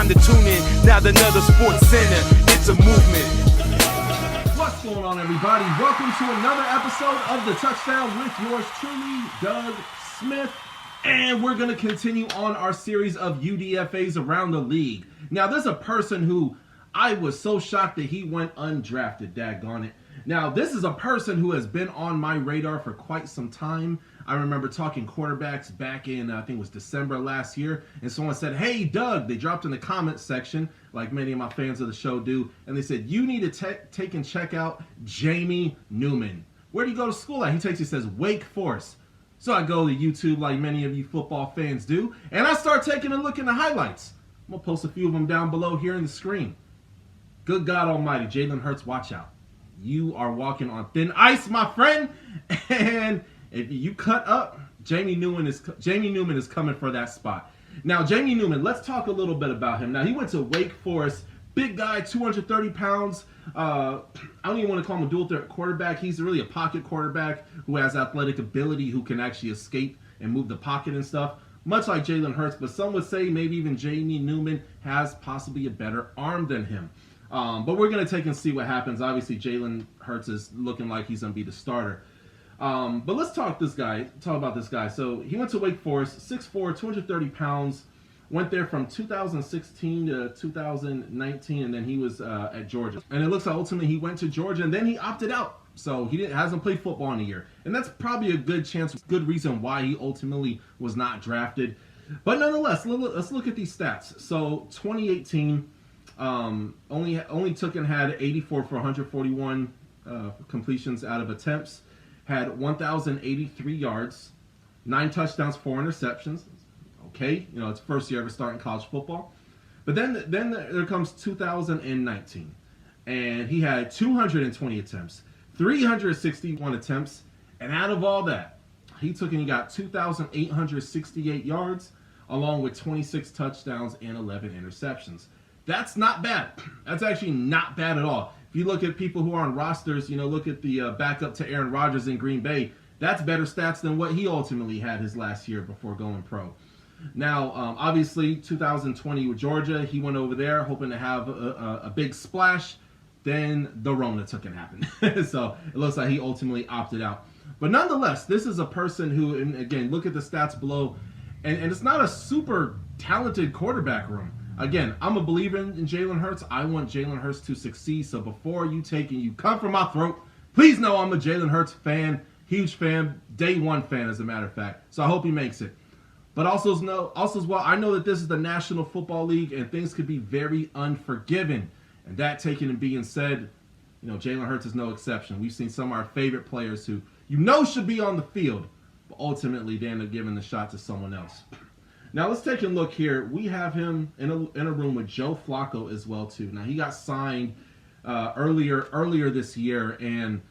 time to tune in. Now another sports center. It's a movement. What's going on, everybody? Welcome to another episode of The Touchdown with yours truly, Doug Smith. And we're going to continue on our series of UDFAs around the league. Now, there's a person who I was so shocked that he went undrafted, daggone it. Now, this is a person who has been on my radar for quite some time. I remember talking quarterbacks back in, I think it was December last year, and someone said, "Hey, Doug," they dropped in the comments section, like many of my fans of the show do, and they said, "You need to take and check out Jamie Newman. Where do you go to school at?" He says, "Wake Forest." So I go to YouTube like many of you football fans do, and I start taking a look in the highlights. I'm going to post a few of them down below here in the screen. Good God Almighty, Jalen Hurts, watch out. You are walking on thin ice, my friend, and if you cut up, Jamie Newman is coming for that spot. Now, Jamie Newman, let's talk a little bit about him. Now, he went to Wake Forest. Big guy, 230 pounds. I don't even want to call him a dual threat quarterback. He's really a pocket quarterback who has athletic ability, who can actually escape and move the pocket and stuff, much like Jalen Hurts. But some would say maybe even Jamie Newman has possibly a better arm than him. But we're going to take and see what happens. Obviously, Jalen Hurts is looking like he's going to be the starter. But let's talk about this guy. So he went to Wake Forest, 6'4", 230 pounds. Went there from 2016 to 2019, and then he was at Georgia. And it looks like ultimately he went to Georgia, and then he opted out. So he hasn't played football in a year. And that's probably a good reason why he ultimately was not drafted. But nonetheless, let's look at these stats. So 2018, only took and had 84 for 141 completions out of attempts. Had 1,083 yards, 9 touchdowns, 4 interceptions. Okay, it's first year ever starting college football. But then there comes 2019, and he had 220 attempts, 361 attempts, and out of all that, he took and he got 2,868 yards, along with 26 touchdowns and 11 interceptions. That's not bad. That's actually not bad at all. If you look at people who are on rosters, look at the backup to Aaron Rodgers in Green Bay, that's better stats than what he ultimately had his last year before going pro. Now, obviously, 2020 with Georgia, he went over there hoping to have a big splash. Then the Rona took and happened. So it looks like he ultimately opted out. But nonetheless, this is a person who, and again, look at the stats below, and it's not a super talented quarterback room. Again, I'm a believer in Jalen Hurts. I want Jalen Hurts to succeed. So before you take and you come for my throat, please know I'm a Jalen Hurts fan, huge fan, day one fan, as a matter of fact. So I hope he makes it. But also as well, I know that this is the National Football League, and things could be very unforgiving. And that taken and being said, Jalen Hurts is no exception. We've seen some of our favorite players who should be on the field, but ultimately they end up giving the shot to someone else. Now let's take a look here. We have him in a room with Joe Flacco as well too. Now he got signed earlier this year, and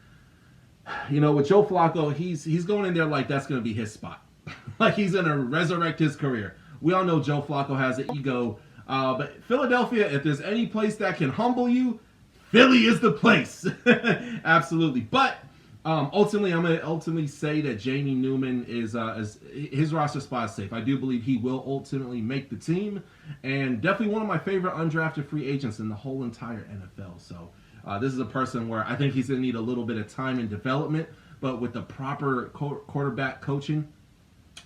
with Joe Flacco, he's going in there like that's going to be his spot. Like he's going to resurrect his career. We all know Joe Flacco has an ego. But Philadelphia, if there's any place that can humble you, Philly is the place. Absolutely. But ultimately, I'm going to say that Jamie Newman is his roster spot is safe. I do believe he will ultimately make the team. And definitely one of my favorite undrafted free agents in the whole entire NFL. So this is a person where I think he's going to need a little bit of time and development. But with the proper quarterback coaching,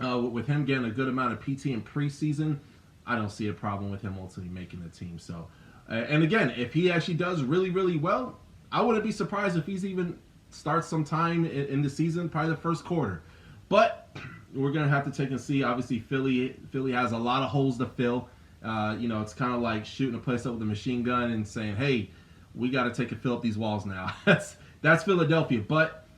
with him getting a good amount of PT in preseason, I don't see a problem with him ultimately making the team. So, and again, if he actually does really, really well, I wouldn't be surprised if he's even starts sometime in the season, probably the first quarter. But we're going to have to take and see. Obviously, Philly has a lot of holes to fill. It's kind of like shooting a place up with a machine gun and saying, "Hey, we got to take and fill up these walls now." That's Philadelphia. But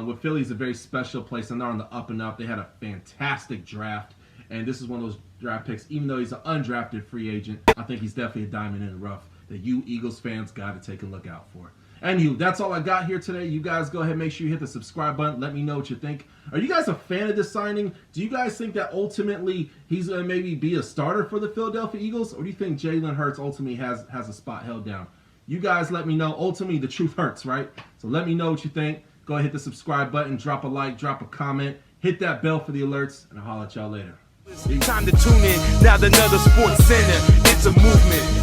with Philly, it's a very special place, and they're on the up and up. They had a fantastic draft. And this is one of those draft picks, even though he's an undrafted free agent, I think he's definitely a diamond in the rough that you Eagles fans got to take a look out for. Anywho, that's all I got here today. You guys go ahead and make sure you hit the subscribe button. Let me know what you think. Are you guys a fan of this signing? Do you guys think that ultimately he's going to maybe be a starter for the Philadelphia Eagles? Or do you think Jalen Hurts ultimately has a spot held down? You guys let me know. Ultimately, the truth hurts, right? So let me know what you think. Go ahead, hit the subscribe button, drop a like, drop a comment, hit that bell for the alerts, and I'll holler at y'all later. Time to tune in. Now another sports center. it's a movement.